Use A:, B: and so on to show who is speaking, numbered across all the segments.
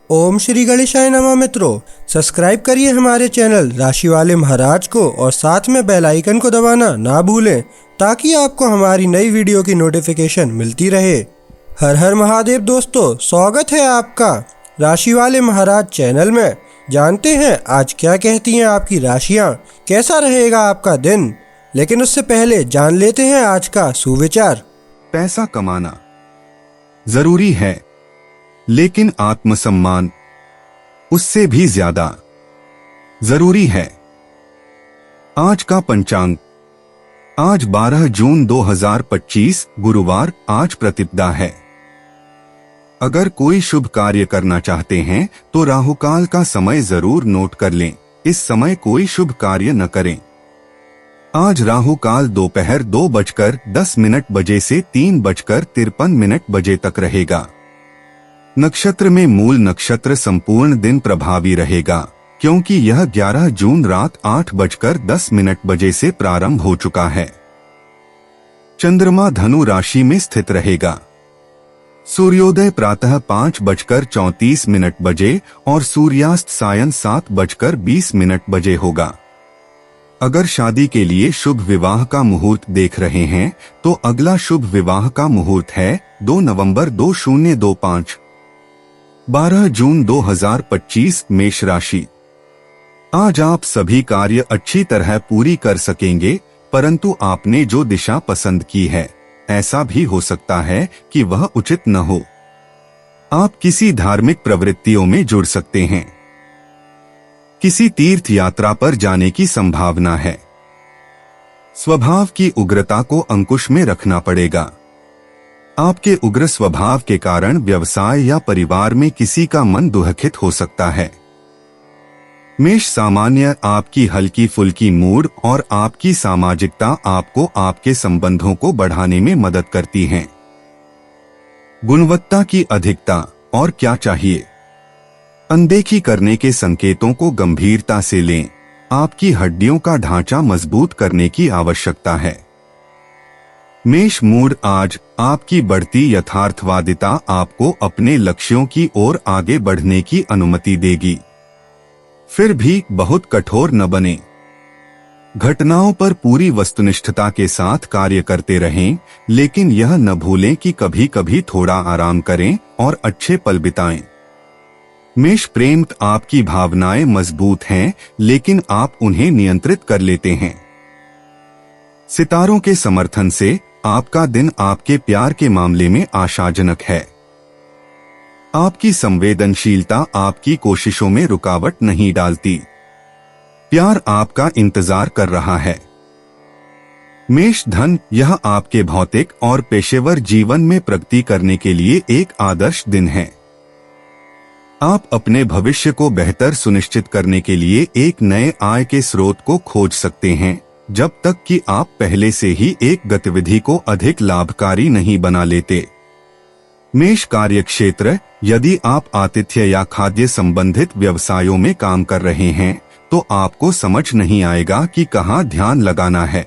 A: ओम श्री गणेशाय नमः। मित्रों, सब्सक्राइब करिए हमारे चैनल राशि वाले महाराज को और साथ में बेल आइकन को दबाना ना भूलें ताकि आपको हमारी नई वीडियो की नोटिफिकेशन मिलती रहे। हर हर महादेव दोस्तों, स्वागत है आपका राशि वाले महाराज चैनल में। जानते हैं आज क्या कहती हैं आपकी राशियां, कैसा रहेगा आपका दिन। लेकिन उससे पहले जान लेते हैं आज का सुविचार।
B: पैसा कमाना जरूरी है, लेकिन आत्मसम्मान उससे भी ज्यादा जरूरी है। आज का पंचांग, आज 12 जून 2025 गुरुवार, आज प्रतिपदा है। अगर कोई शुभ कार्य करना चाहते हैं तो राहुकाल का समय जरूर नोट कर लें। इस समय कोई शुभ कार्य न करें। आज राहुकाल दोपहर 2:10 बजे से 3:53 बजे तक रहेगा। नक्षत्र में मूल नक्षत्र संपूर्ण दिन प्रभावी रहेगा, क्योंकि यह 11 जून रात 8:10 बजे से प्रारंभ हो चुका है। चंद्रमा धनु राशि में स्थित रहेगा। सूर्योदय प्रातः 5:34 बजे और सूर्यास्त सायं 7:20 बजे होगा। अगर शादी के लिए शुभ विवाह का मुहूर्त देख रहे हैं तो अगला शुभ विवाह का मुहूर्त है 2 नवंबर 2025। 12 जून 2025 मेष राशि। आज आप सभी कार्य अच्छी तरह पूरी कर सकेंगे, परंतु आपने जो दिशा पसंद की है ऐसा भी हो सकता है कि वह उचित न हो। आप किसी धार्मिक प्रवृत्तियों में जुड़ सकते हैं। किसी तीर्थ यात्रा पर जाने की संभावना है। स्वभाव की उग्रता को अंकुश में रखना पड़ेगा। आपके उग्र स्वभाव के कारण व्यवसाय या परिवार में किसी का मन दुखित हो सकता है। मेष सामान्य आपकी हल्की फुल्की मूड और आपकी सामाजिकता आपको आपके संबंधों को बढ़ाने में मदद करती हैं। गुणवत्ता की अधिकता और क्या चाहिए। अनदेखी करने के संकेतों को गंभीरता से लें। आपकी हड्डियों का ढांचा मजबूत करने की आवश्यकता है। मेष मूड, आज आपकी बढ़ती यथार्थवादिता आपको अपने लक्ष्यों की ओर आगे बढ़ने की अनुमति देगी। फिर भी बहुत कठोर न बने। घटनाओं पर पूरी वस्तुनिष्ठता के साथ कार्य करते रहें, लेकिन यह न भूलें कि कभी कभी थोड़ा आराम करें और अच्छे पल बिताएं। मेष प्रेम, आपकी भावनाएं मजबूत हैं, लेकिन आप उन्हें नियंत्रित कर लेते हैं। सितारों के समर्थन से आपका दिन आपके प्यार के मामले में आशाजनक है। आपकी संवेदनशीलता आपकी कोशिशों में रुकावट नहीं डालती। प्यार आपका इंतजार कर रहा है। मेष धन, यह आपके भौतिक और पेशेवर जीवन में प्रगति करने के लिए एक आदर्श दिन है। आप अपने भविष्य को बेहतर सुनिश्चित करने के लिए एक नए आय के स्रोत को खोज सकते हैं, जब तक कि आप पहले से ही एक गतिविधि को अधिक लाभकारी नहीं बना लेते। मेष कार्यक्षेत्र, यदि आप आतिथ्य या खाद्य संबंधित व्यवसायों में काम कर रहे हैं तो आपको समझ नहीं आएगा कि कहां ध्यान लगाना है।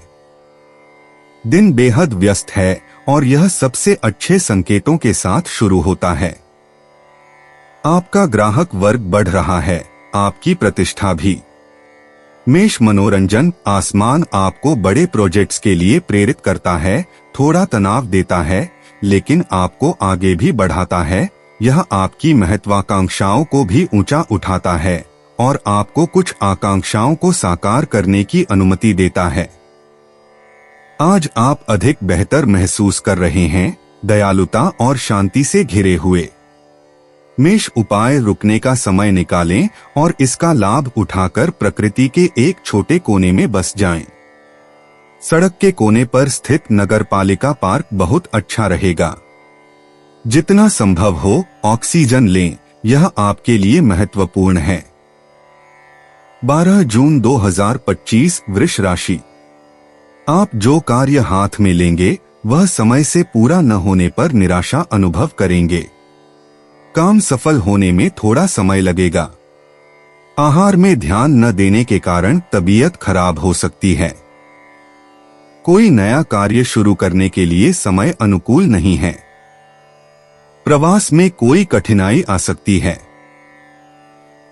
B: दिन बेहद व्यस्त है और यह सबसे अच्छे संकेतों के साथ शुरू होता है। आपका ग्राहक वर्ग बढ़ रहा है, आपकी प्रतिष्ठा भी। मेष मनोरंजन, आसमान आपको बड़े प्रोजेक्ट्स के लिए प्रेरित करता है, थोड़ा तनाव देता है, लेकिन आपको आगे भी बढ़ाता है। यह आपकी महत्वाकांक्षाओं को भी ऊंचा उठाता है और आपको कुछ आकांक्षाओं को साकार करने की अनुमति देता है। आज आप अधिक बेहतर महसूस कर रहे हैं, दयालुता और शांति से घिरे हुए। मेष उपाय, रुकने का समय निकालें और इसका लाभ उठाकर प्रकृति के एक छोटे कोने में बस जाएं। सड़क के कोने पर स्थित नगरपालिका पार्क बहुत अच्छा रहेगा। जितना संभव हो ऑक्सीजन लें, यह आपके लिए महत्वपूर्ण है। 12 जून 2025 वृष राशि। आप जो कार्य हाथ में लेंगे वह समय से पूरा न होने पर निराशा अनुभव करेंगे। काम सफल होने में थोड़ा समय लगेगा। आहार में ध्यान न देने के कारण तबीयत खराब हो सकती है। कोई नया कार्य शुरू करने के लिए समय अनुकूल नहीं है। प्रवास में कोई कठिनाई आ सकती है।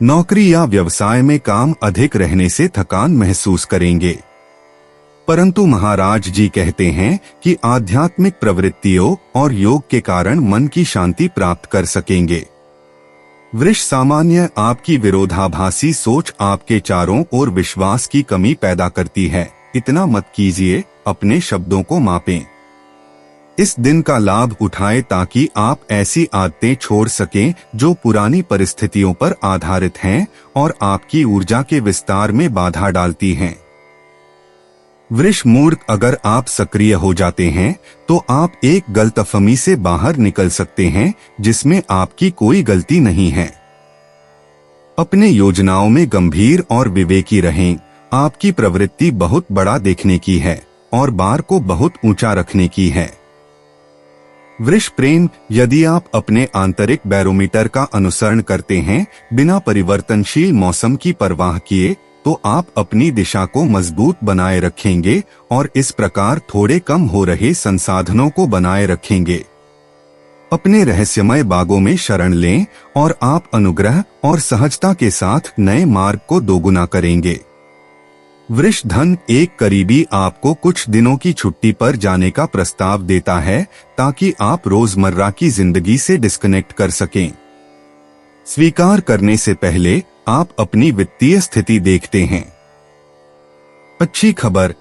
B: नौकरी या व्यवसाय में काम अधिक रहने से थकान महसूस करेंगे, परंतु महाराज जी कहते हैं कि आध्यात्मिक प्रवृत्तियों और योग के कारण मन की शांति प्राप्त कर सकेंगे। वृष सामान्य आपकी विरोधाभासी सोच आपके चारों ओर विश्वास की कमी पैदा करती है। इतना मत कीजिए, अपने शब्दों को मापें। इस दिन का लाभ उठाएं ताकि आप ऐसी आदतें छोड़ सकें जो पुरानी परिस्थितियों पर आधारित हैं और आपकी ऊर्जा के विस्तार में बाधा डालती हैं। वृष मूर्ख, अगर आप सक्रिय हो जाते हैं तो आप एक गलतफहमी से बाहर निकल सकते हैं जिसमें आपकी कोई गलती नहीं है। अपने योजनाओं में गंभीर और विवेकी रहें। आपकी प्रवृत्ति बहुत बड़ा देखने की है और बार को बहुत ऊंचा रखने की है। वृष प्रेम, यदि आप अपने आंतरिक बैरोमीटर का अनुसरण करते हैं बिना परिवर्तनशील मौसम की परवाह किए, तो आप अपनी दिशा को मजबूत बनाए रखेंगे और इस प्रकार थोड़े कम हो रहे संसाधनों को बनाए रखेंगे। अपने रहस्यमय बागों में शरण लें और आप अनुग्रह और सहजता के साथ नए मार्ग को दोगुना करेंगे। वृष धन, एक करीबी आपको कुछ दिनों की छुट्टी पर जाने का प्रस्ताव देता है ताकि आप रोजमर्रा की जिंदगी से डिस्कनेक्ट कर सकें। स्वीकार करने से पहले आप अपनी वित्तीय स्थिति देखते हैं। अच्छी खबर,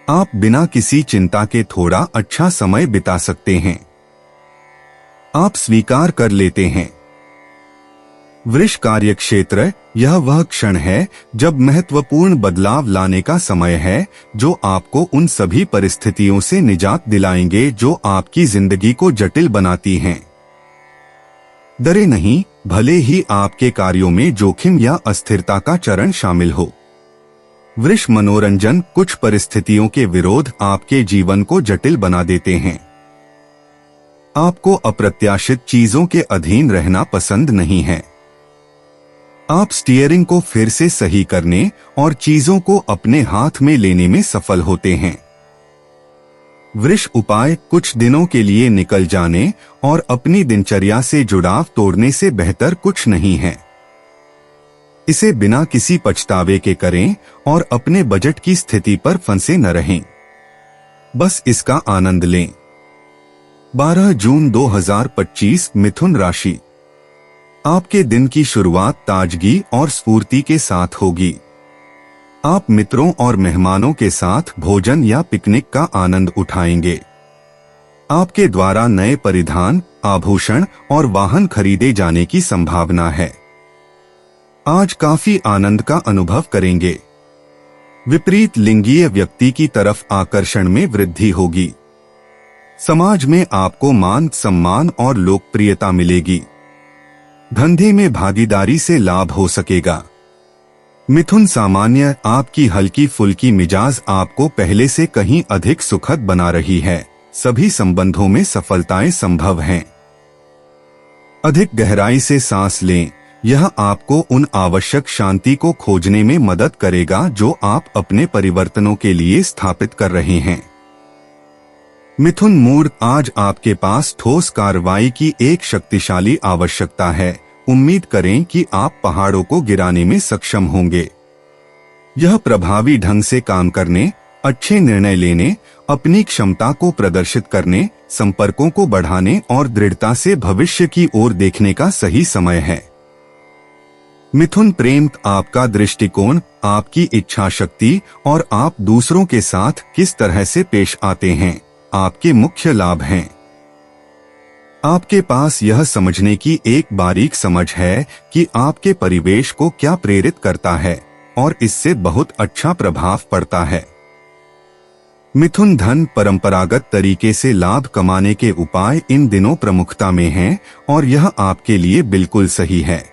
B: आप बिना किसी चिंता के थोड़ा अच्छा समय बिता सकते हैं। आप स्वीकार कर लेते हैं। वृष कार्यक्षेत्र, यह वह क्षण है जब महत्वपूर्ण बदलाव लाने का समय है जो आपको उन सभी परिस्थितियों से निजात दिलाएंगे जो आपकी जिंदगी को जटिल बनाती हैं। डरे नहीं, भले ही आपके कार्यों में जोखिम या अस्थिरता का चरण शामिल हो। वृष मनोरंजन, कुछ परिस्थितियों के विरोध आपके जीवन को जटिल बना देते हैं। आपको अप्रत्याशित चीजों के अधीन रहना पसंद नहीं है। आप स्टीयरिंग को फिर से सही करने और चीजों को अपने हाथ में लेने में सफल होते हैं। वृष उपाय, कुछ दिनों के लिए निकल जाने और अपनी दिनचर्या से जुड़ाव तोड़ने से बेहतर कुछ नहीं है। इसे बिना किसी पछतावे के करें और अपने बजट की स्थिति पर फंसे न रहें। बस इसका आनंद लें। 12 जून 2025, मिथुन राशि। आपके दिन की शुरुआत ताजगी और स्फूर्ति के साथ होगी। आप मित्रों और मेहमानों के साथ भोजन या पिकनिक का आनंद उठाएंगे। आपके द्वारा नए परिधान, आभूषण और वाहन खरीदे जाने की संभावना है। आज काफी आनंद का अनुभव करेंगे। विपरीत लिंगीय व्यक्ति की तरफ आकर्षण में वृद्धि होगी। समाज में आपको मान सम्मान और लोकप्रियता मिलेगी। धंधे में भागीदारी से लाभ हो सकेगा। मिथुन सामान्य, आपकी हल्की फुल्की मिजाज आपको पहले से कहीं अधिक सुखद बना रही है। सभी संबंधों में सफलताएं संभव हैं। अधिक गहराई से सांस लें, यह आपको उन आवश्यक शांति को खोजने में मदद करेगा जो आप अपने परिवर्तनों के लिए स्थापित कर रहे हैं। मिथुन मूड, आज आपके पास ठोस कार्रवाई की एक शक्तिशाली आवश्यकता है। उम्मीद करें कि आप पहाड़ों को गिराने में सक्षम होंगे। यह प्रभावी ढंग से काम करने, अच्छे निर्णय लेने, अपनी क्षमता को प्रदर्शित करने, संपर्कों को बढ़ाने और दृढ़ता से भविष्य की ओर देखने का सही समय है। मिथुन प्रेम, आपका दृष्टिकोण, आपकी इच्छा शक्ति और आप दूसरों के साथ किस तरह से पेश आते हैं, आपके मुख्य लाभ हैं। आपके पास यह समझने की एक बारीक समझ है कि आपके परिवेश को क्या प्रेरित करता है और इससे बहुत अच्छा प्रभाव पड़ता है। मिथुन धन, परंपरागत तरीके से लाभ कमाने के उपाय इन दिनों प्रमुखता में हैं और यह आपके लिए बिल्कुल सही है।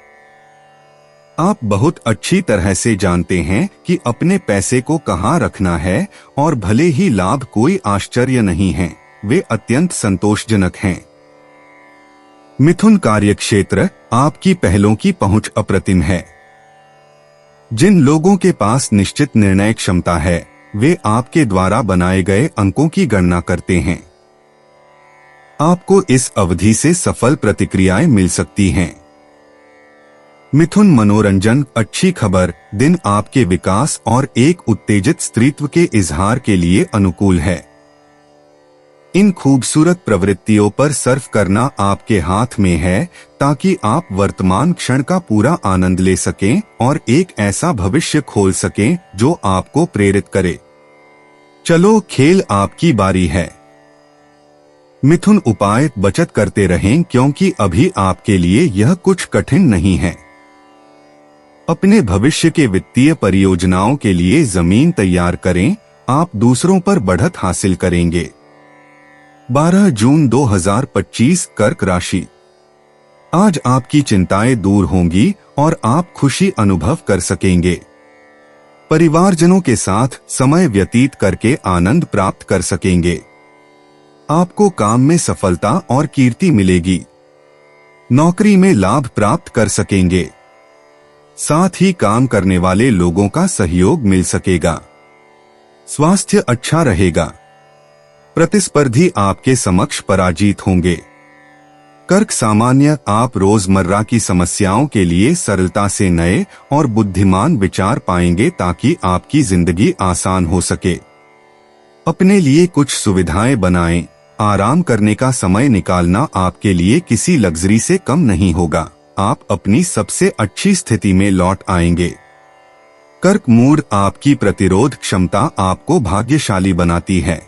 B: आप बहुत अच्छी तरह से जानते हैं कि अपने पैसे को कहां रखना है और भले ही लाभ कोई आश्चर्य नहीं है, वे अत्यंत संतोषजनक हैं। मिथुन कार्यक्षेत्र, आपकी पहलों की पहुंच अप्रतिम है। जिन लोगों के पास निश्चित निर्णय क्षमता है वे आपके द्वारा बनाए गए अंकों की गणना करते हैं। आपको इस अवधि से सफल प्रतिक्रियाएं मिल सकती हैं। मिथुन मनोरंजन, अच्छी खबर, दिन आपके विकास और एक उत्तेजित स्त्रीत्व के इजहार के लिए अनुकूल है। इन खूबसूरत प्रवृत्तियों पर सर्फ करना आपके हाथ में है ताकि आप वर्तमान क्षण का पूरा आनंद ले सकें और एक ऐसा भविष्य खोल सकें जो आपको प्रेरित करे। चलो, खेल आपकी बारी है। मिथुन उपाय, बचत करते रहें क्योंकि अभी आपके लिए यह कुछ कठिन नहीं है। अपने भविष्य के वित्तीय परियोजनाओं के लिए जमीन तैयार करें, आप दूसरों पर बढ़त हासिल करेंगे। 12 जून 2025 कर्क राशि। आज आपकी चिंताएं दूर होंगी और आप खुशी अनुभव कर सकेंगे। परिवारजनों के साथ समय व्यतीत करके आनंद प्राप्त कर सकेंगे। आपको काम में सफलता और कीर्ति मिलेगी। नौकरी में लाभ प्राप्त कर सकेंगे। साथ ही काम करने वाले लोगों का सहयोग मिल सकेगा। स्वास्थ्य अच्छा रहेगा। प्रतिस्पर्धी आपके समक्ष पराजित होंगे। कर्क सामान्य, आप रोजमर्रा की समस्याओं के लिए सरलता से नए और बुद्धिमान विचार पाएंगे ताकि आपकी जिंदगी आसान हो सके। अपने लिए कुछ सुविधाएं बनाएं। आराम करने का समय निकालना आपके लिए किसी लग्जरी से कम नहीं होगा। आप अपनी सबसे अच्छी स्थिति में लौट आएंगे। कर्क मूड, आपकी प्रतिरोध क्षमता आपको भाग्यशाली बनाती है।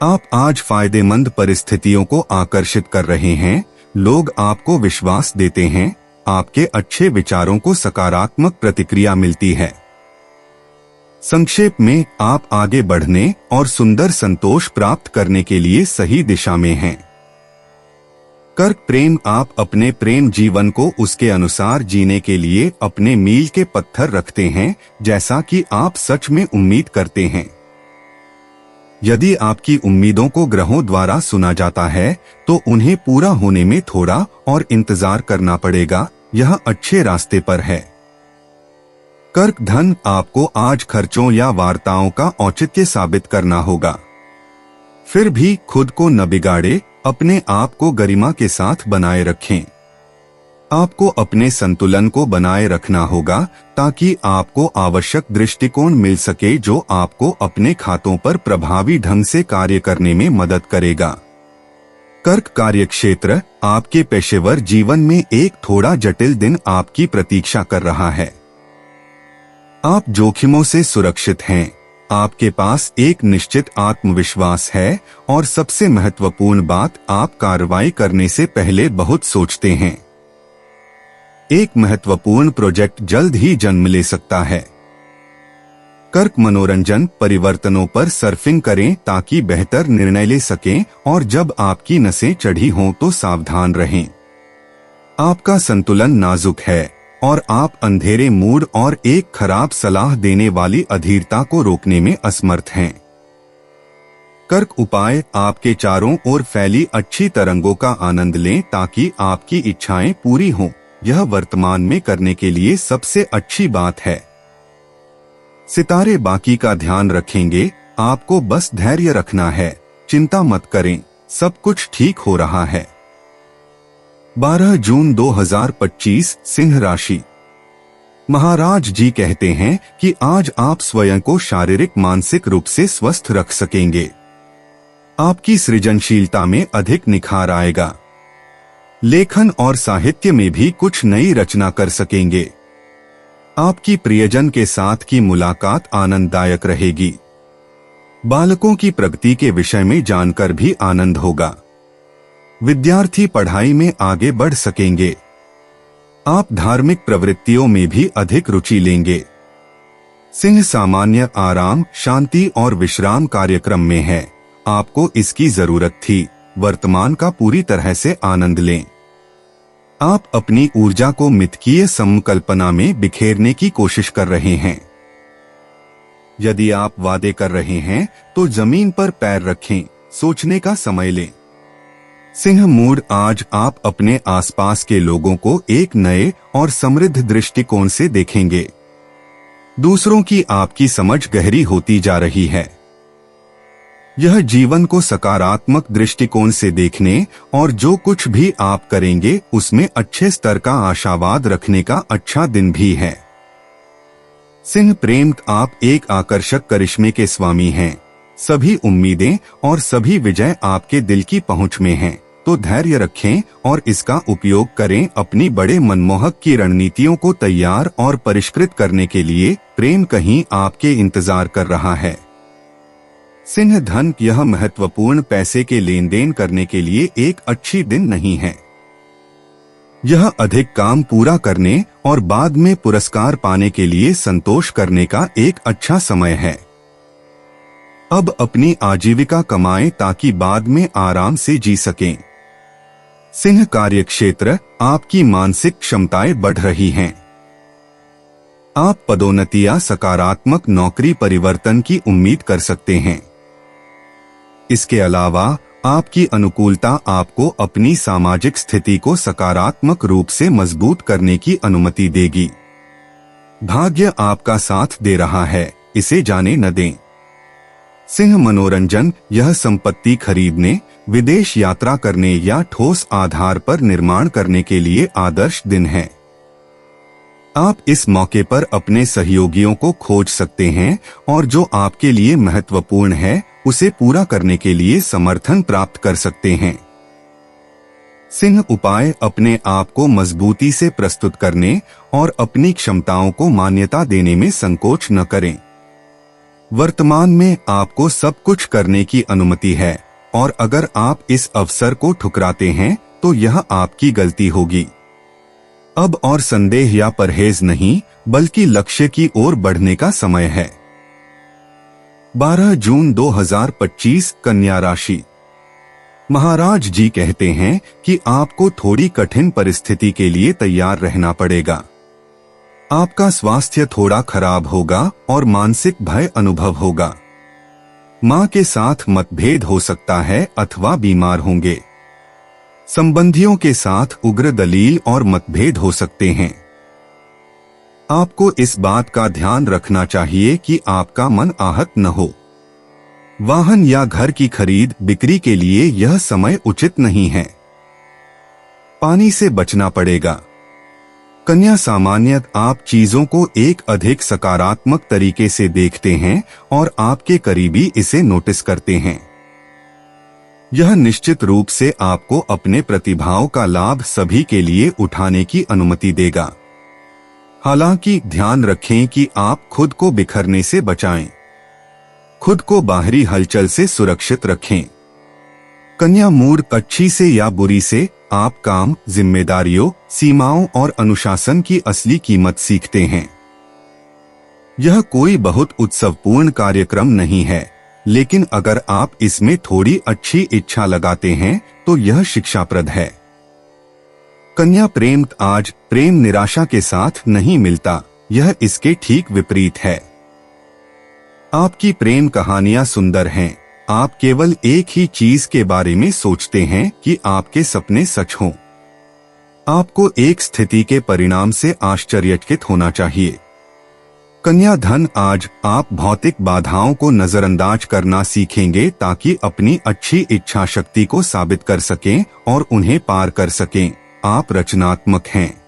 B: आप आज फायदेमंद परिस्थितियों को आकर्षित कर रहे हैं। लोग आपको विश्वास देते हैं। आपके अच्छे विचारों को सकारात्मक प्रतिक्रिया मिलती है। संक्षेप में, आप आगे बढ़ने और सुंदर संतोष प्राप्त करने के लिए सही दिशा में हैं। कर्क प्रेम, आप अपने प्रेम जीवन को उसके अनुसार जीने के लिए अपने मील के पत्थर रखते हैं, जैसा कि आप सच में उम्मीद करते हैं। यदि आपकी उम्मीदों को ग्रहों द्वारा सुना जाता है तो उन्हें पूरा होने में थोड़ा और इंतजार करना पड़ेगा। यह अच्छे रास्ते पर है। कर्क धन, आपको आज खर्चों या वार्ताओं का औचित्य साबित करना होगा। फिर भी खुद को न बिगाड़े, अपने आप को गरिमा के साथ बनाए रखें। आपको अपने संतुलन को बनाए रखना होगा ताकि आपको आवश्यक दृष्टिकोण मिल सके जो आपको अपने खातों पर प्रभावी ढंग से कार्य करने में मदद करेगा। कर्क कार्यक्षेत्र, आपके पेशेवर जीवन में एक थोड़ा जटिल दिन आपकी प्रतीक्षा कर रहा है। आप जोखिमों से सुरक्षित हैं। आपके पास एक निश्चित आत्मविश्वास है और सबसे महत्वपूर्ण बात, आप कार्रवाई करने से पहले बहुत सोचते हैं। एक महत्वपूर्ण प्रोजेक्ट जल्द ही जन्म ले सकता है। कर्क मनोरंजन, परिवर्तनों पर सर्फिंग करें ताकि बेहतर निर्णय ले सकें और जब आपकी नसें चढ़ी हों तो सावधान रहें। आपका संतुलन नाजुक है और आप अंधेरे मूड और एक खराब सलाह देने वाली अधीरता को रोकने में असमर्थ हैं। कर्क उपाय, आपके चारों ओर फैली अच्छी तरंगों का आनंद लें ताकि आपकी इच्छाएं पूरी हों। यह वर्तमान में करने के लिए सबसे अच्छी बात है। सितारे बाकी का ध्यान रखेंगे। आपको बस धैर्य रखना है। चिंता मत करें, सब कुछ ठीक हो रहा है। 12 जून 2025 सिंह राशि। महाराज जी कहते हैं कि आज आप स्वयं को शारीरिक मानसिक रूप से स्वस्थ रख सकेंगे। आपकी सृजनशीलता में अधिक निखार आएगा। लेखन और साहित्य में भी कुछ नई रचना कर सकेंगे। आपकी प्रियजन के साथ की मुलाकात आनंददायक रहेगी। बालकों की प्रगति के विषय में जानकर भी आनंद होगा। विद्यार्थी पढ़ाई में आगे बढ़ सकेंगे। आप धार्मिक प्रवृत्तियों में भी अधिक रुचि लेंगे। सिंह सामान्य, आराम, शांति और विश्राम कार्यक्रम में है। आपको इसकी जरूरत थी। वर्तमान का पूरी तरह से आनंद लें। आप अपनी ऊर्जा को मिथकीय संकल्पना में बिखेरने की कोशिश कर रहे हैं। यदि आप वादे कर रहे हैं तो जमीन पर पैर रखें, सोचने का समय लें। सिंह मूड, आज आप अपने आसपास के लोगों को एक नए और समृद्ध दृष्टिकोण से देखेंगे। दूसरों की आपकी समझ गहरी होती जा रही है। यह जीवन को सकारात्मक दृष्टिकोण से देखने और जो कुछ भी आप करेंगे उसमें अच्छे स्तर का आशावाद रखने का अच्छा दिन भी है। सिंह प्रेम, आप एक आकर्षक करिश्मे के स्वामी हैं। सभी उम्मीदें और सभी विजय आपके दिल की पहुंच में हैं, तो धैर्य रखें और इसका उपयोग करें अपनी बड़े मनमोहक की रणनीतियों को तैयार और परिष्कृत करने के लिए। प्रेम कहीं आपके इंतजार कर रहा है। सिंह धन, यह महत्वपूर्ण पैसे के लेन देन करने के लिए एक अच्छी दिन नहीं है। यह अधिक काम पूरा करने और बाद में पुरस्कार पाने के लिए संतोष करने का एक अच्छा समय है। अब अपनी आजीविका कमाएं ताकि बाद में आराम से जी सकें। सिंह कार्यक्षेत्र, आपकी मानसिक क्षमताएं बढ़ रही हैं। आप पदोन्नति या सकारात्मक नौकरी परिवर्तन की उम्मीद कर सकते हैं। इसके अलावा आपकी अनुकूलता आपको अपनी सामाजिक स्थिति को सकारात्मक रूप से मजबूत करने की अनुमति देगी। भाग्य आपका साथ दे रहा है, इसे जाने न दें। सिंह मनोरंजन, यह संपत्ति खरीदने, विदेश यात्रा करने या ठोस आधार पर निर्माण करने के लिए आदर्श दिन है। आप इस मौके पर अपने सहयोगियों को खोज सकते हैं और जो आपके लिए महत्वपूर्ण है उसे पूरा करने के लिए समर्थन प्राप्त कर सकते हैं। सिंह उपाय, अपने आप को मजबूती से प्रस्तुत करने और अपनी क्षमताओं को मान्यता देने में संकोच न करें। वर्तमान में आपको सब कुछ करने की अनुमति है और अगर आप इस अवसर को ठुकराते हैं तो यह आपकी गलती होगी। अब और संदेह या परहेज नहीं, बल्कि लक्ष्य की ओर बढ़ने का समय है। 12 जून 2025, कन्या राशि। महाराज जी कहते हैं कि आपको थोड़ी कठिन परिस्थिति के लिए तैयार रहना पड़ेगा। आपका स्वास्थ्य थोड़ा खराब होगा और मानसिक भय अनुभव होगा। मां के साथ मतभेद हो सकता है अथवा बीमार होंगे। संबंधियों के साथ उग्र दलील और मतभेद हो सकते हैं। आपको इस बात का ध्यान रखना चाहिए कि आपका मन आहत न हो। वाहन या घर की खरीद बिक्री के लिए यह समय उचित नहीं है। पानी से बचना पड़ेगा। कन्या सामान्यत, आप चीजों को एक अधिक सकारात्मक तरीके से देखते हैं और आपके करीबी इसे नोटिस करते हैं। यह निश्चित रूप से आपको अपने प्रतिभाओं का लाभ सभी के लिए उठाने की अनुमति देगा। हालांकि ध्यान रखें कि आप खुद को बिखरने से बचाएं। खुद को बाहरी हलचल से सुरक्षित रखें। कन्या मूड, अच्छी से या बुरी से आप काम, जिम्मेदारियों, सीमाओं और अनुशासन की असली कीमत सीखते हैं। यह कोई बहुत उत्सवपूर्ण कार्यक्रम नहीं है, लेकिन अगर आप इसमें थोड़ी अच्छी इच्छा लगाते हैं तो यह शिक्षाप्रद है। कन्या प्रेम, आज प्रेम निराशा के साथ नहीं मिलता, यह इसके ठीक विपरीत है। आपकी प्रेम कहानियां सुंदर हैं। आप केवल एक ही चीज के बारे में सोचते हैं कि आपके सपने सच हों। आपको एक स्थिति के परिणाम से आश्चर्यचकित होना चाहिए। कन्या धन, आज आप भौतिक बाधाओं को नजरअंदाज करना सीखेंगे ताकि अपनी अच्छी इच्छा शक्ति को साबित कर सकें और उन्हें पार कर सकें। आप रचनात्मक हैं।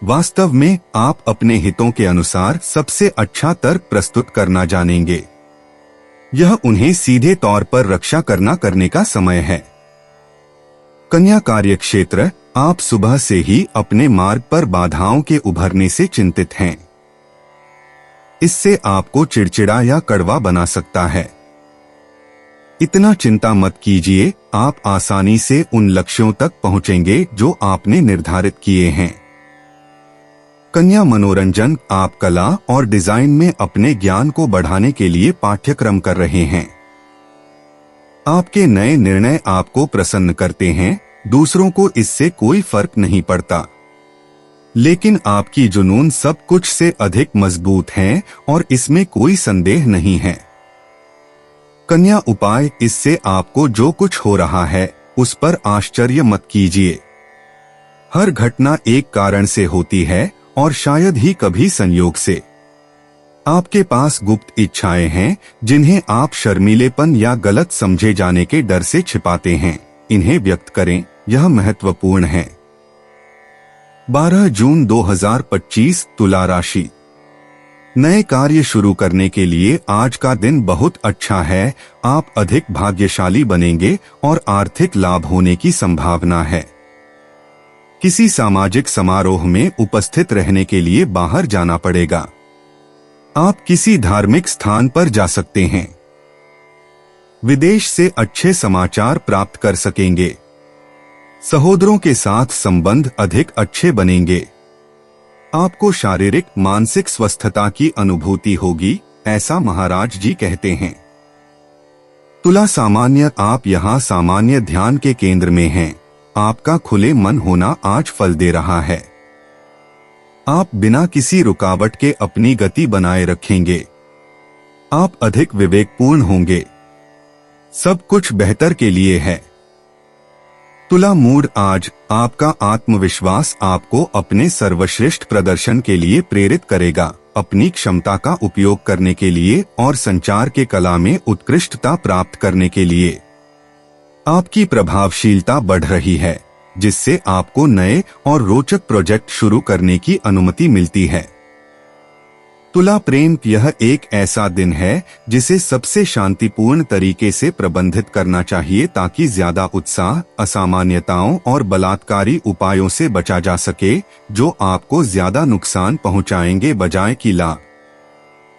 B: वास्तव में आप अपने हितों के अनुसार सबसे अच्छा तर्क प्रस्तुत करना जानेंगे। यह उन्हें सीधे तौर पर रक्षा करने का समय है। कन्या कार्यक्षेत्र, आप सुबह से ही अपने मार्ग पर बाधाओं के उभरने से चिंतित हैं। इससे आपको चिड़चिड़ा या कड़वा बना सकता है। इतना चिंता मत कीजिए, आप आसानी से उन लक्ष्यों तक पहुंचेंगे जो आपने निर्धारित किए हैं। कन्या मनोरंजन, आप कला और डिजाइन में अपने ज्ञान को बढ़ाने के लिए पाठ्यक्रम कर रहे हैं। आपके नए निर्णय आपको प्रसन्न करते हैं, दूसरों को इससे कोई फर्क नहीं पड़ता। लेकिन आपकी जुनून सब कुछ से अधिक मजबूत है और इसमें कोई संदेह नहीं है। कन्या उपाय, इससे आपको जो कुछ हो रहा है उस पर आश्चर्य मत कीजिए। हर घटना एक कारण से होती है और शायद ही कभी संयोग से। आपके पास गुप्त इच्छाएं हैं जिन्हें आप शर्मीलेपन या गलत समझे जाने के डर से छिपाते हैं। इन्हें व्यक्त करें, यह महत्वपूर्ण है। 12 जून 2025 तुला राशि। नए कार्य शुरू करने के लिए आज का दिन बहुत अच्छा है। आप अधिक भाग्यशाली बनेंगे और आर्थिक लाभ होने की संभावना है। किसी सामाजिक समारोह में उपस्थित रहने के लिए बाहर जाना पड़ेगा। आप किसी धार्मिक स्थान पर जा सकते हैं। विदेश से अच्छे समाचार प्राप्त कर सकेंगे। सहोदरों के साथ संबंध अधिक अच्छे बनेंगे। आपको शारीरिक मानसिक स्वस्थता की अनुभूति होगी, ऐसा महाराज जी कहते हैं। तुला सामान्य, आप यहाँ सामान्य ध्यान के केंद्र में हैं। आपका खुले मन होना आज फल दे रहा है। आप बिना किसी रुकावट के अपनी गति बनाए रखेंगे। आप अधिक विवेकपूर्ण होंगे। सब कुछ बेहतर के लिए है। तुला मूड, आज आपका आत्मविश्वास आपको अपने सर्वश्रेष्ठ प्रदर्शन के लिए प्रेरित करेगा। अपनी क्षमता का उपयोग करने के लिए और संचार के कला में उत्कृष्टता प्राप्त करने के लिए आपकी प्रभावशीलता बढ़ रही है, जिससे आपको नए और रोचक प्रोजेक्ट शुरू करने की अनुमति मिलती है। तुला प्रेम, यह एक ऐसा दिन है जिसे सबसे शांतिपूर्ण तरीके से प्रबंधित करना चाहिए ताकि ज्यादा उत्साह, असामान्यताओं और बलात्कारी उपायों से बचा जा सके जो आपको ज्यादा नुकसान पहुंचाएंगे बजाय कि लाभ।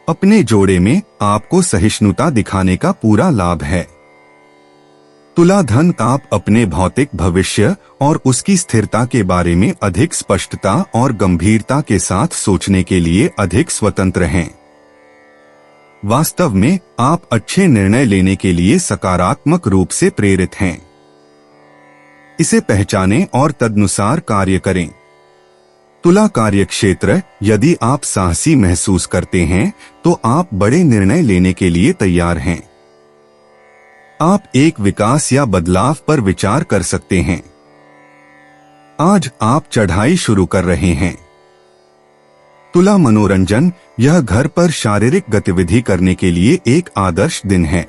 B: अपने जोड़े में आपको सहिष्णुता दिखाने का पूरा लाभ है। तुला धन, आप अपने भौतिक भविष्य और उसकी स्थिरता के बारे में अधिक स्पष्टता और गंभीरता के साथ सोचने के लिए अधिक स्वतंत्र हैं। वास्तव में आप अच्छे निर्णय लेने के लिए सकारात्मक रूप से प्रेरित हैं। इसे पहचानें और तदनुसार कार्य करें। तुला कार्यक्षेत्र, यदि आप साहसी महसूस करते हैं तो आप बड़े निर्णय लेने के लिए तैयार हैं। आप एक विकास या बदलाव पर विचार कर सकते हैं। आज आप चढ़ाई शुरू कर रहे हैं। तुला मनोरंजन, यह घर पर शारीरिक गतिविधि करने के लिए एक आदर्श दिन है।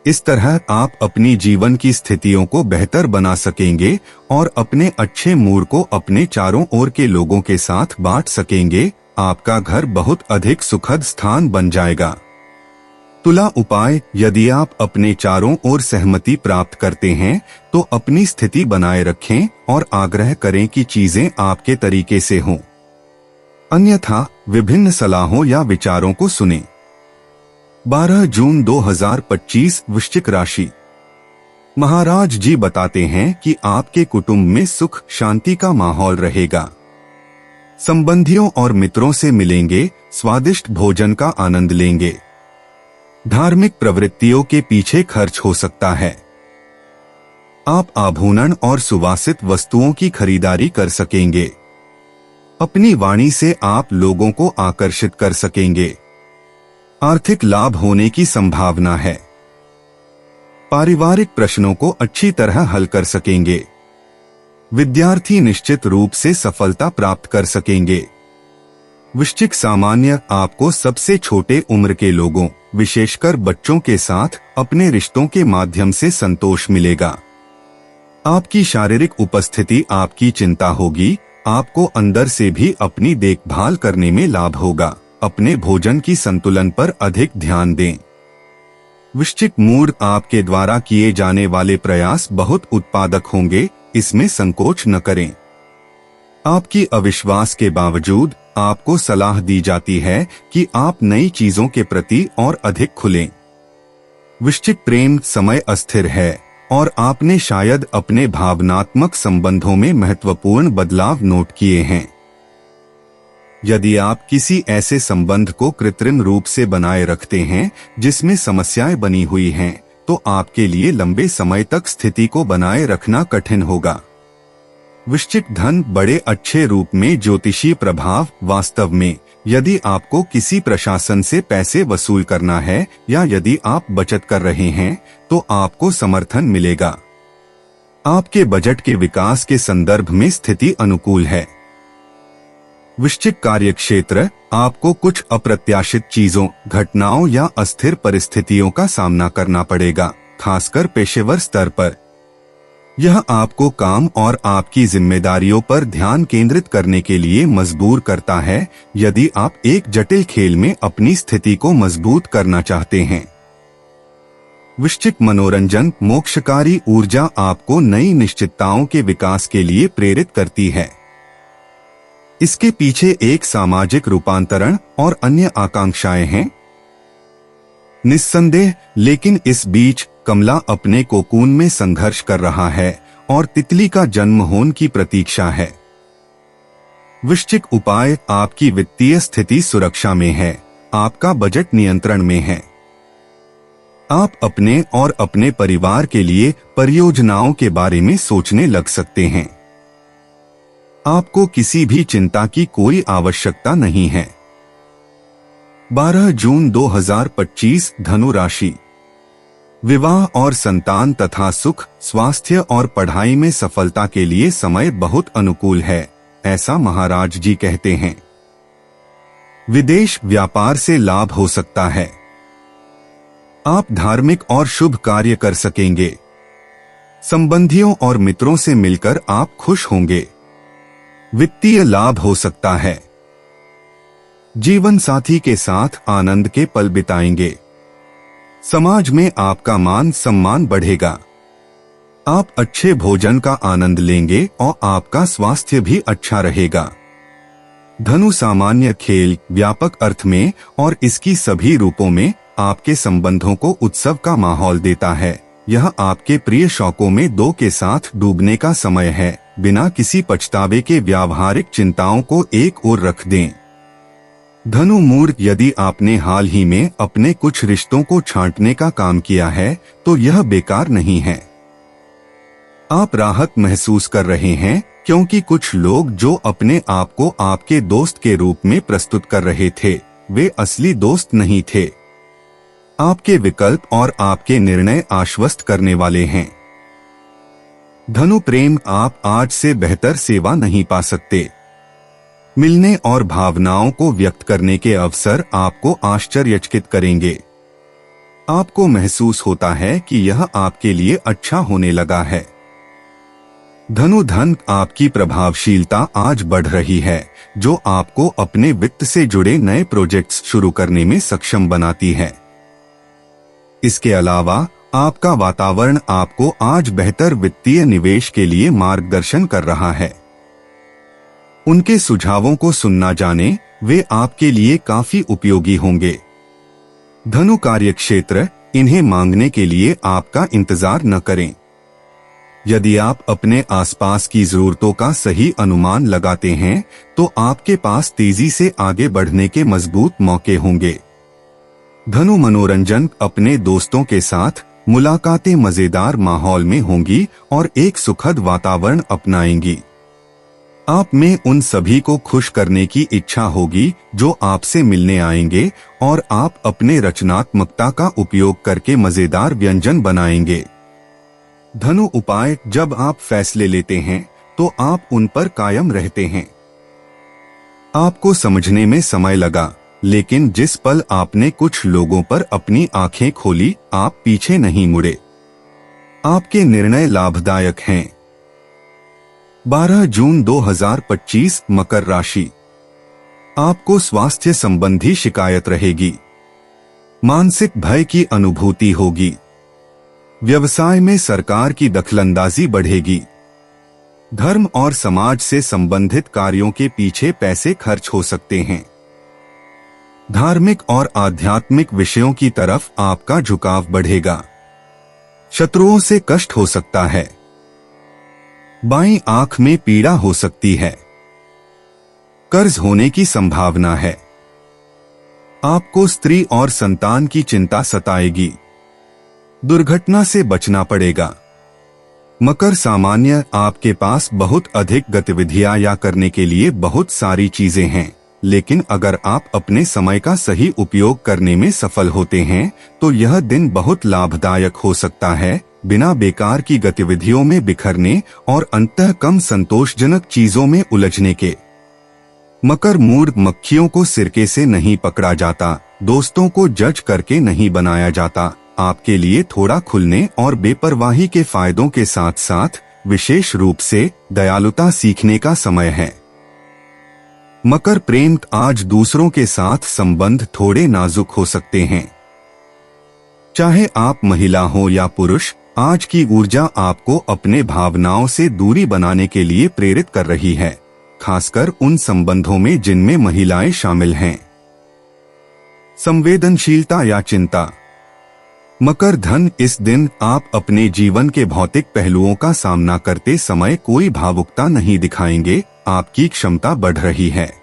B: इस तरह आप अपनी जीवन की स्थितियों को बेहतर बना सकेंगे और अपने अच्छे मूड को अपने चारों ओर के लोगों के साथ बांट सकेंगे। आपका घर बहुत अधिक सुखद स्थान बन जाएगा। तुला उपाय, यदि आप अपने चारों ओर सहमति प्राप्त करते हैं तो अपनी स्थिति बनाए रखें और आग्रह करें कि चीजें आपके तरीके से हों। अन्यथा विभिन्न सलाहों या विचारों को सुनें। 12 जून 2025 वृश्चिक राशि। महाराज जी बताते हैं कि आपके कुटुंब में सुख शांति का माहौल रहेगा। संबंधियों और मित्रों से मिलेंगे, स्वादिष्ट भोजन का आनंद लेंगे। धार्मिक प्रवृत्तियों के पीछे खर्च हो सकता है। आप आभूषण और सुवासित वस्तुओं की खरीदारी कर सकेंगे। अपनी वाणी से आप लोगों को आकर्षित कर सकेंगे। आर्थिक लाभ होने की संभावना है। पारिवारिक प्रश्नों को अच्छी तरह हल कर सकेंगे। विद्यार्थी निश्चित रूप से सफलता प्राप्त कर सकेंगे। वृश्चिक सामान्य, आपको सबसे छोटे उम्र के लोगों, विशेषकर बच्चों के साथ अपने रिश्तों के माध्यम से संतोष मिलेगा। आपकी शारीरिक उपस्थिति आपकी चिंता होगी। आपको अंदर से भी अपनी देखभाल करने में लाभ होगा। अपने भोजन की संतुलन पर अधिक ध्यान दें। वृश्चिक मूड, आपके द्वारा किए जाने वाले प्रयास बहुत उत्पादक होंगे, इसमें संकोच न करें। आपकी अविश्वास के बावजूद आपको सलाह दी जाती है कि आप नई चीजों के प्रति और अधिक खुलें। वृश्चिक प्रेम, समय अस्थिर है और आपने शायद अपने भावनात्मक संबंधों में महत्वपूर्ण बदलाव नोट किए हैं। यदि आप किसी ऐसे संबंध को कृत्रिम रूप से बनाए रखते हैं जिसमें समस्याएं बनी हुई हैं, तो आपके लिए लंबे समय तक स्थिति को बनाए रखना कठिन होगा। वृश्चिक धन, बड़े अच्छे रूप में ज्योतिषीय प्रभाव। वास्तव में यदि आपको किसी प्रशासन से पैसे वसूल करना है या यदि आप बचत कर रहे हैं तो आपको समर्थन मिलेगा। आपके बजट के विकास के संदर्भ में स्थिति अनुकूल है। वृश्चिक कार्यक्षेत्र, आपको कुछ अप्रत्याशित चीजों, घटनाओं या अस्थिर परिस्थितियों का सामना करना पड़ेगा, खासकर पेशेवर स्तर पर। यह आपको काम और आपकी जिम्मेदारियों पर ध्यान केंद्रित करने के लिए मजबूर करता है, यदि आप एक जटिल खेल में अपनी स्थिति को मजबूत करना चाहते हैं। वृश्चिक मनोरंजन, मोक्षकारी ऊर्जा आपको नई निश्चितताओं के विकास के लिए प्रेरित करती है। इसके पीछे एक सामाजिक रूपांतरण और अन्य आकांक्षाएं हैं, निस्संदेह। लेकिन इस बीच कमला अपने कोकून में संघर्ष कर रहा है और तितली का जन्म होने की प्रतीक्षा है। वृश्चिक उपाय, आपकी वित्तीय स्थिति सुरक्षा में है, आपका बजट नियंत्रण में है। आप अपने और अपने परिवार के लिए परियोजनाओं के बारे में सोचने लग सकते हैं। आपको किसी भी चिंता की कोई आवश्यकता नहीं है। 12 जून 2025 धनु राशि। विवाह और संतान तथा सुख, स्वास्थ्य और पढ़ाई में सफलता के लिए समय बहुत अनुकूल है, ऐसा महाराज जी कहते हैं। विदेश व्यापार से लाभ हो सकता है। आप धार्मिक और शुभ कार्य कर सकेंगे। संबंधियों और मित्रों से मिलकर आप खुश होंगे। वित्तीय लाभ हो सकता है। जीवन साथी के साथ आनंद के पल बिताएंगे। समाज में आपका मान सम्मान बढ़ेगा। आप अच्छे भोजन का आनंद लेंगे और आपका स्वास्थ्य भी अच्छा रहेगा। धनु सामान्य खेल, व्यापक अर्थ में और इसकी सभी रूपों में आपके संबंधों को उत्सव का माहौल देता है। यह आपके प्रिय शौकों में दो के साथ डूबने का समय है, बिना किसी पछतावे के व्यावहारिक चिंताओं को एक ओर रख दें। धनु मूर्ख, यदि आपने हाल ही में अपने कुछ रिश्तों को छांटने का काम किया है तो यह बेकार नहीं है। आप राहत महसूस कर रहे हैं क्योंकि कुछ लोग जो अपने आप को आपके दोस्त के रूप में प्रस्तुत कर रहे थे, वे असली दोस्त नहीं थे। आपके विकल्प और आपके निर्णय आश्वस्त करने वाले हैं। धनु प्रेम, आप आज से बेहतर सेवा नहीं पा सकते। मिलने और भावनाओं को व्यक्त करने के अवसर आपको आश्चर्यचकित करेंगे। आपको महसूस होता है कि यह आपके लिए अच्छा होने लगा है। धनु धन, आपकी प्रभावशीलता आज बढ़ रही है, जो आपको अपने वित्त से जुड़े नए प्रोजेक्ट्स शुरू करने में सक्षम बनाती है। इसके अलावा आपका वातावरण आपको आज बेहतर वित्तीय निवेश के लिए मार्गदर्शन कर रहा है। उनके सुझावों को सुनना जाने, वे आपके लिए काफी उपयोगी होंगे। धनु कार्यक्षेत्र, इन्हें मांगने के लिए आपका इंतजार न करें। यदि आप अपने आसपास की जरूरतों का सही अनुमान लगाते हैं तो आपके पास तेजी से आगे बढ़ने के मजबूत मौके होंगे। धनु मनोरंजन, अपने दोस्तों के साथ मुलाकातें मजेदार माहौल में होंगी और एक सुखद वातावरण अपनाएंगी। आप में उन सभी को खुश करने की इच्छा होगी जो आपसे मिलने आएंगे और आप अपने रचनात्मकता का उपयोग करके मजेदार व्यंजन बनाएंगे। धनु उपाय, जब आप फैसले लेते हैं तो आप उन पर कायम रहते हैं। आपको समझने में समय लगा, लेकिन जिस पल आपने कुछ लोगों पर अपनी आंखें खोली, आप पीछे नहीं मुड़े। आपके निर्णय लाभदायक हैं। 12 जून 2025 मकर राशि। आपको स्वास्थ्य संबंधी शिकायत रहेगी। मानसिक भय की अनुभूति होगी। व्यवसाय में सरकार की दखलंदाजी बढ़ेगी। धर्म और समाज से संबंधित कार्यों के पीछे पैसे खर्च हो सकते हैं। धार्मिक और आध्यात्मिक विषयों की तरफ आपका झुकाव बढ़ेगा। शत्रुओं से कष्ट हो सकता है। बाईं आंख में पीड़ा हो सकती है। कर्ज होने की संभावना है। आपको स्त्री और संतान की चिंता सताएगी। दुर्घटना से बचना पड़ेगा। मकर सामान्य, आपके पास बहुत अधिक गतिविधियां या करने के लिए बहुत सारी चीजें हैं, लेकिन अगर आप अपने समय का सही उपयोग करने में सफल होते हैं तो यह दिन बहुत लाभदायक हो सकता है, बिना बेकार की गतिविधियों में बिखरने और अंततः कम संतोषजनक चीजों में उलझने के। मकर मूड मक्खियों को सिरके से नहीं पकड़ा जाता, दोस्तों को जज करके नहीं बनाया जाता। आपके लिए थोड़ा खुलने और बेपरवाही के फायदों के साथ साथ विशेष रूप से दयालुता सीखने का समय है। मकर प्रेम, आज दूसरों के साथ संबंध थोड़े नाजुक हो सकते हैं। चाहे आप महिला हो या पुरुष, आज की ऊर्जा आपको अपने भावनाओं से दूरी बनाने के लिए प्रेरित कर रही है, खासकर उन संबंधों में जिनमें महिलाएं शामिल हैं। संवेदनशीलता या चिंता। मकर धन, इस दिन आप अपने जीवन के भौतिक पहलुओं का सामना करते समय कोई भावुकता नहीं दिखाएंगे, आपकी क्षमता बढ़ रही है।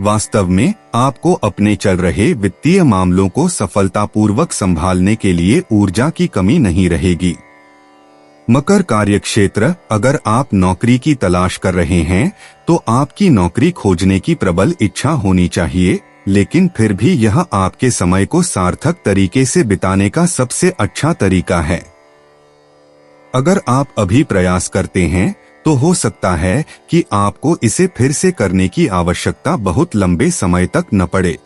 B: वास्तव में आपको अपने चल रहे वित्तीय मामलों को सफलतापूर्वक संभालने के लिए ऊर्जा की कमी नहीं रहेगी। मकर कार्यक्षेत्र, अगर आप नौकरी की तलाश कर रहे हैं तो आपकी नौकरी खोजने की प्रबल इच्छा होनी चाहिए, लेकिन फिर भी यह आपके समय को सार्थक तरीके से बिताने का सबसे अच्छा तरीका है। अगर आप अभी प्रयास करते हैं तो हो सकता है कि आपको इसे फिर से करने की आवश्यकता बहुत लंबे समय तक न पड़े।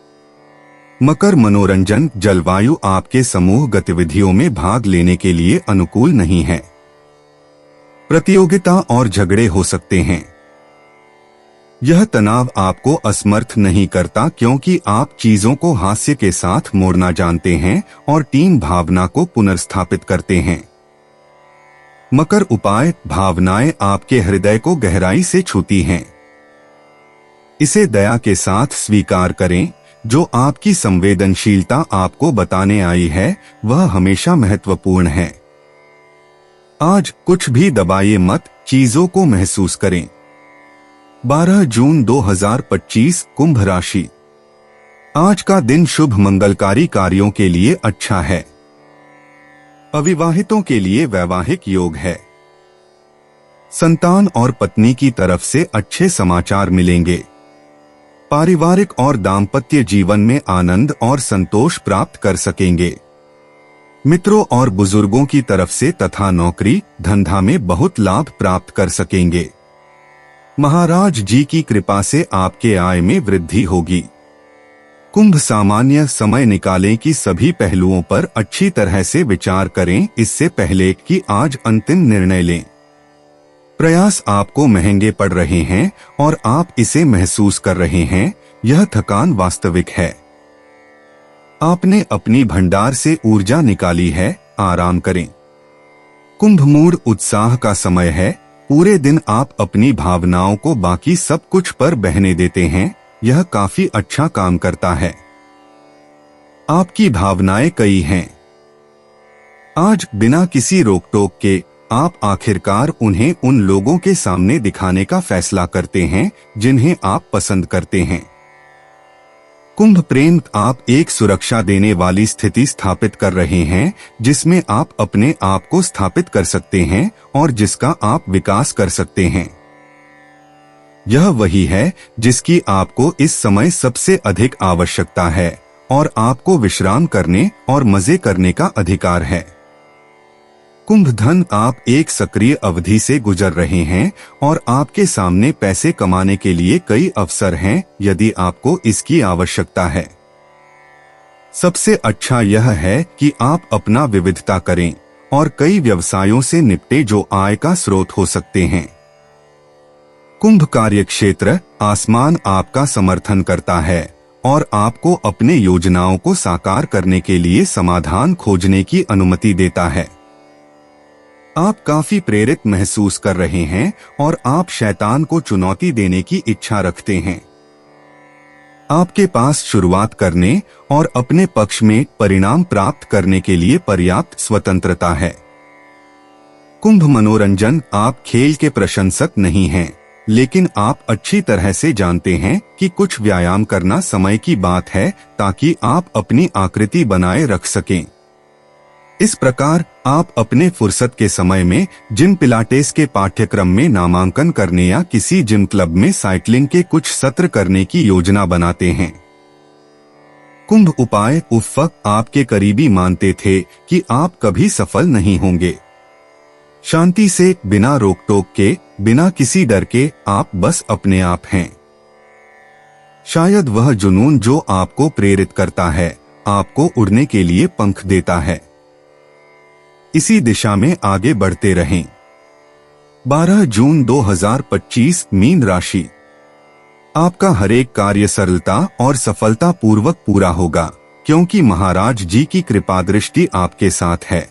B: मकर मनोरंजन, जलवायु आपके समूह गतिविधियों में भाग लेने के लिए अनुकूल नहीं है। प्रतियोगिता और झगड़े हो सकते हैं। यह तनाव आपको असमर्थ नहीं करता, क्योंकि आप चीजों को हास्य के साथ मोड़ना जानते हैं और टीम भावना को पुनर्स्थापित करते हैं। मकर उपाय, भावनाएं आपके हृदय को गहराई से छूती हैं। इसे दया के साथ स्वीकार करें। जो आपकी संवेदनशीलता आपको बताने आई है वह हमेशा महत्वपूर्ण है। आज कुछ भी दबाइए मत, चीजों को महसूस करें। 12 जून 2025, कुंभ राशि। आज का दिन शुभ मंगलकारी कार्यों के लिए अच्छा है। अविवाहितों के लिए वैवाहिक योग है। संतान और पत्नी की तरफ से अच्छे समाचार मिलेंगे। पारिवारिक और दाम्पत्य जीवन में आनंद और संतोष प्राप्त कर सकेंगे। मित्रों और बुजुर्गों की तरफ से तथा नौकरी धंधा में बहुत लाभ प्राप्त कर सकेंगे। महाराज जी की कृपा से आपके आय में वृद्धि होगी। कुंभ, सामान्य समय निकालें कि सभी पहलुओं पर अच्छी तरह से विचार करें इससे पहले कि आज अंतिम निर्णय लें। प्रयास आपको महंगे पड़ रहे हैं और आप इसे महसूस कर रहे हैं, यह थकान वास्तविक है। आपने अपनी भंडार से ऊर्जा निकाली है, आराम करें। कुंभ, मूड उत्साह का समय है। पूरे दिन आप अपनी भावनाओं को बाकी सब कुछ पर बहने देते हैं, यह काफी अच्छा काम करता है। आपकी भावनाएं कई हैं। आज बिना किसी रोक टोक के आप आखिरकार उन्हें उन लोगों के सामने दिखाने का फैसला करते हैं जिन्हें आप पसंद करते हैं। कुंभ प्रेम, आप एक सुरक्षा देने वाली स्थिति स्थापित कर रहे हैं जिसमें आप अपने आप को स्थापित कर सकते हैं और जिसका आप विकास कर सकते हैं। यह वही है जिसकी आपको इस समय सबसे अधिक आवश्यकता है और आपको विश्राम करने और मजे करने का अधिकार है। कुंभ धन, आप एक सक्रिय अवधि से गुजर रहे हैं और आपके सामने पैसे कमाने के लिए कई अवसर हैं यदि आपको इसकी आवश्यकता है। सबसे अच्छा यह है कि आप अपना विविधता करें और कई व्यवसायों से निपटे जो आय का स्रोत हो सकते हैं। कुंभ कार्यक्षेत्र, आसमान आपका समर्थन करता है और आपको अपने योजनाओं को साकार करने के लिए समाधान खोजने की अनुमति देता है। आप काफी प्रेरित महसूस कर रहे हैं और आप शैतान को चुनौती देने की इच्छा रखते हैं। आपके पास शुरुआत करने और अपने पक्ष में परिणाम प्राप्त करने के लिए पर्याप्त स्वतंत्रता है। कुंभ मनोरंजन, आप खेल के प्रशंसक नहीं हैं, लेकिन आप अच्छी तरह से जानते हैं कि कुछ व्यायाम करना समय की बात है ताकि आप अपनी आकृति बनाए रख सकें। इस प्रकार आप अपने फुर्सत के समय में जिम पिलाटेस के पाठ्यक्रम में नामांकन करने या किसी जिम क्लब में साइकिलिंग के कुछ सत्र करने की योजना बनाते हैं। कुंभ उपाय, उफ़, आपके करीबी मानते थे कि आप कभी सफल नहीं होंगे। शांति से, बिना रोक टोक के, बिना किसी डर के, आप बस अपने आप हैं। शायद वह जुनून जो आपको प्रेरित करता है, आपको उड़ने के लिए पंख देता है। इसी दिशा में आगे बढ़ते रहें। 12 जून 2025 मीन राशि। आपका हर एक कार्य सरलता और सफलता पूर्वक पूरा होगा, क्योंकि महाराज जी की कृपा दृष्टि आपके साथ है।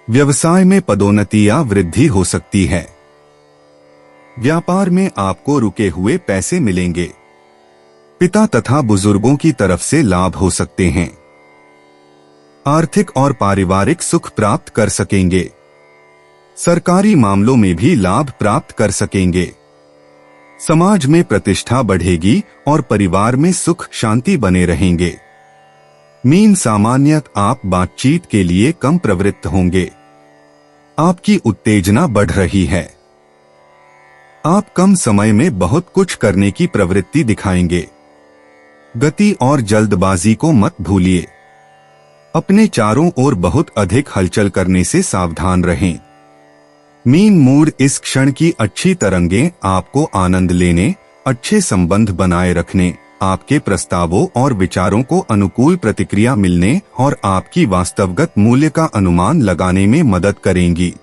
B: व्यवसाय में पदोन्नति या वृद्धि हो सकती है। व्यापार में आपको रुके हुए पैसे मिलेंगे। पिता तथा बुजुर्गों की तरफ से लाभ हो सकते हैं। आर्थिक और पारिवारिक सुख प्राप्त कर सकेंगे। सरकारी मामलों में भी लाभ प्राप्त कर सकेंगे। समाज में प्रतिष्ठा बढ़ेगी और परिवार में सुख शांति बने रहेंगे। मीन सामान्यतः आप बातचीत के लिए कम प्रवृत्त होंगे। आपकी उत्तेजना बढ़ रही है। आप कम समय में बहुत कुछ करने की प्रवृत्ति दिखाएंगे। गति और जल्दबाजी को मत भूलिए। अपने चारों ओर बहुत अधिक हलचल करने से सावधान रहें। मीन मूड इस क्षण की अच्छी तरंगें आपको आनंद लेने, अच्छे संबंध बनाए रखने, आपके प्रस्तावों और विचारों को अनुकूल प्रतिक्रिया मिलने और आपकी वास्तवगत मूल्य का अनुमान लगाने में मदद करेंगी।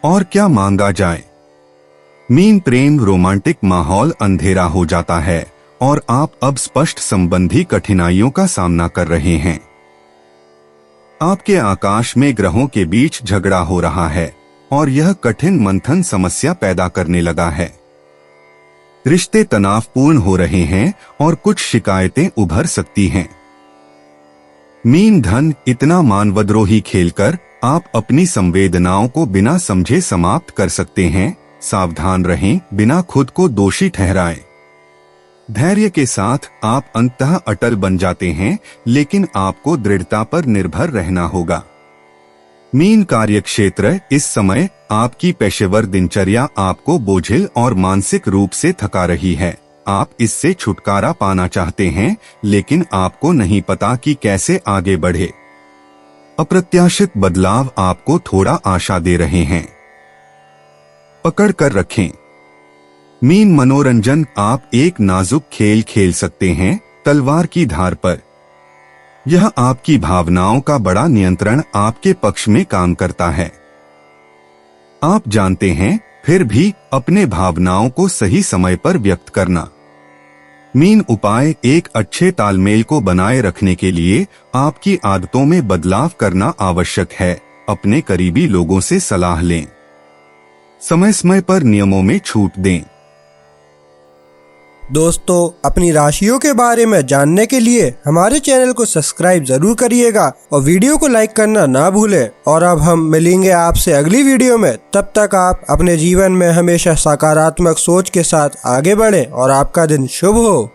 B: और क्या मांगा जाए? मीन प्रेम रोमांटिक माहौल अंधेरा हो जाता है और आप अब स्पष्ट संबंधी कठिनाइयों का सामना कर रहे हैं। आपके आकाश में ग्रहों के बीच झगड़ा हो रहा है और यह कठिन मंथन समस्या पैदा करने लगा है। रिश्ते तनावपूर्ण हो रहे हैं और कुछ शिकायतें उभर सकती हैं। मीन धन इतना मानवद्रोही खेलकर आप अपनी संवेदनाओं को बिना समझे समाप्त कर सकते हैं। सावधान रहें, बिना खुद को दोषी ठहराएं। धैर्य के साथ आप अंततः अटल बन जाते हैं, लेकिन आपको दृढ़ता पर निर्भर रहना होगा। मीन कार्यक्षेत्र इस समय आपकी पेशेवर दिनचर्या आपको बोझिल और मानसिक रूप से थका रही है। आप इससे छुटकारा पाना चाहते हैं, लेकिन आपको नहीं पता कि कैसे आगे बढ़े। अप्रत्याशित बदलाव आपको थोड़ा आशा दे रहे हैं। पकड़ कर रखें। मीन मनोरंजन आप एक नाजुक खेल खेल सकते हैं, तलवार की धार पर। यह आपकी भावनाओं का बड़ा नियंत्रण आपके पक्ष में काम करता है। आप जानते हैं, फिर भी अपने भावनाओं को सही समय पर व्यक्त करना। मीन उपाय एक अच्छे तालमेल को बनाए रखने के लिए आपकी आदतों में बदलाव करना आवश्यक है। अपने करीबी लोगों से सलाह लें। समय समय पर नियमों में छूट दें।
A: दोस्तों, अपनी राशियों के बारे में जानने के लिए हमारे चैनल को सब्सक्राइब जरूर करिएगा और वीडियो को लाइक करना ना भूलें। और अब हम मिलेंगे आपसे अगली वीडियो में। तब तक आप अपने जीवन में हमेशा सकारात्मक सोच के साथ आगे बढ़ें और आपका दिन शुभ हो।